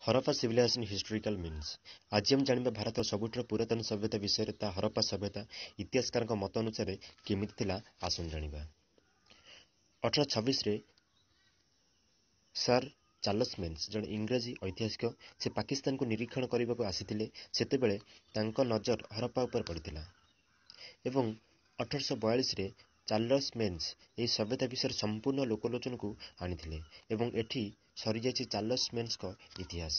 Harappa civilisation historical means आज हम जानिबा भारत सबुठर पुरातन सभ्यता विषय ता हरप्पा सभ्यता इतिहासकार मत अनुसार केमिति थिला आसन जानिबा। 1826 रे सर चार्ल्स मेन्स जन इंग्रजी ऐतिहासिक से पाकिस्तान को निरीक्षण करने को आसीथिले सेतेबेले तांको नजर हरप्पा उपर पड़िथिला एवं 1842 रे चार्ल्स मेन्स এই सभ्यता विषय संपूर्ण लोकलोचन को आनिथिले एवं एठी सरी जायछि चार्ल्स मेन्स को इतिहास।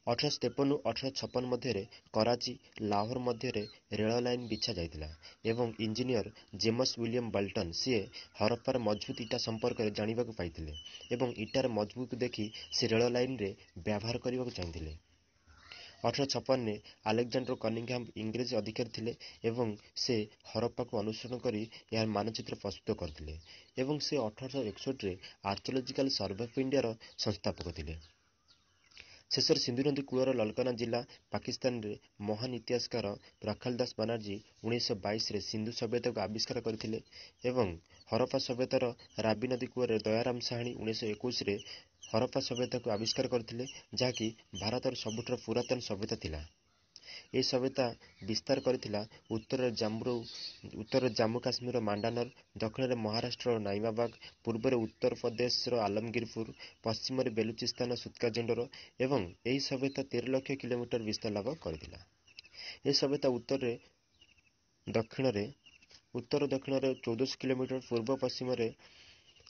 1853 1856 मध्य कराची लाहौर मध्य रेल लाइन बिछा जाइतिला एवं इंजीनियर जेम्स विलियम बल्टन सी हरप्पार मजबूत इटा संपर्क में जानिबा को पाइथिले एवं इटार मजबूत देखि से रेल लाइन रे व्यवहार करने को चाहिए। 1856 ने अलेक्जेंडर कनिंगहाम इंग्रेज अधिकारी थिले एवं से हरप्पा को अनुसरण करी यार मानचित्र प्रस्तुत करथिले एवं से 1861 रे आर्कियोलॉजिकल सर्वे ऑफ इंडिया रो संस्थापक थिले। शेषर सिंधु नदी कूलर ललकना जिला पाकिस्तान रे महान इतिहासकार प्रखल दास बनर्जी 1922 रे सिंधु सभ्यता को आविष्कार करथिले एवं हरप्पा सभ्यतार राबी नदी कूलर दयाराम साहनी 1921 रे हरप्पा सभ्यता को आविष्कार करथिले जाकि भारतर सबुठर पुरातन सभ्यता थिला। ए सभ्यता विस्तार करथिला उत्तर जम्मू काश्मीर मांडानर, दक्षिण महाराष्ट्र नाइमाबाग, पूर्व उत्तर प्रदेश आलमगीरपुर, पश्चिम बेलुचिस्तान सुत्काजेंडर एवं यही सभ्यता 13 लाख किलोमीटर विस्तार लाभ करथिला। ए सभ्यता उत्तर दक्षिण 1400 किलोमीटर, पूर्व पश्चिम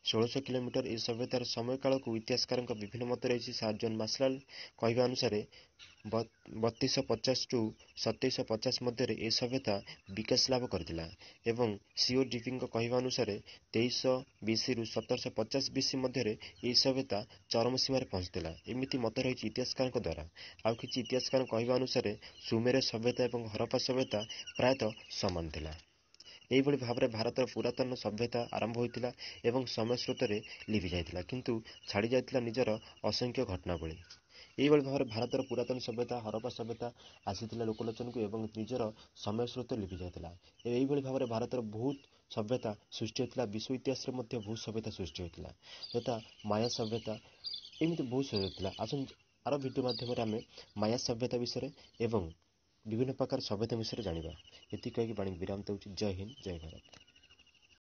1600 किलोमीटर। इस सभ्यतार समय काल को इतिहासकार विभिन्न मत रही। सर जॉन मार्शल कहवा अनुसार 3250 टू 2750 मध्य ए सभ्यता विकास लाभ करथिला एवं सीओ डीपी कहवा अनुसार 2300 बीसी रु 1750 बीसी मध्य ए सभ्यता चरम सीमार पहुंचला। एमिति मत रही इतिहासकार द्वारा। आउ किछि इतिहासकार कहवा अनुसार सुमेर सभ्यता और हरप्पा सभ्यता प्रायतः समान थिला। एहिभଳି भाବରେ भारतर पुरातन सभ्यता आरंभ होइतिला एवं समय स्रोत रे लिभि जाइतिला किंतु छाड़ी जाइतिला निजर असंख्य घटनावली। एहिभଳି भाବରେ भारतर पुरातन सभ्यता हरप्पा सभ्यता आसीतिला लोकलोचन को एवं निजर समय स्रोत लिभि जाइतिला। एहिभଳି भाବରେ भारतर बहुत सभ्यता सृष्टि होइतिला। विश्व इतिहास रे मध्ये बहुत सभ्यता सृष्टि होइतिला तथा माया सभ्यता एमिति बहुत सृष्टि होइतिला। आसन आरो वीडियो माध्यम रे आमे माया सभ्यता विषय एवं विभिन्न प्रकार सभ्यता विषय जानिबा। एति कहि बाणी विराम दउछि। जय हिंद जय भारत।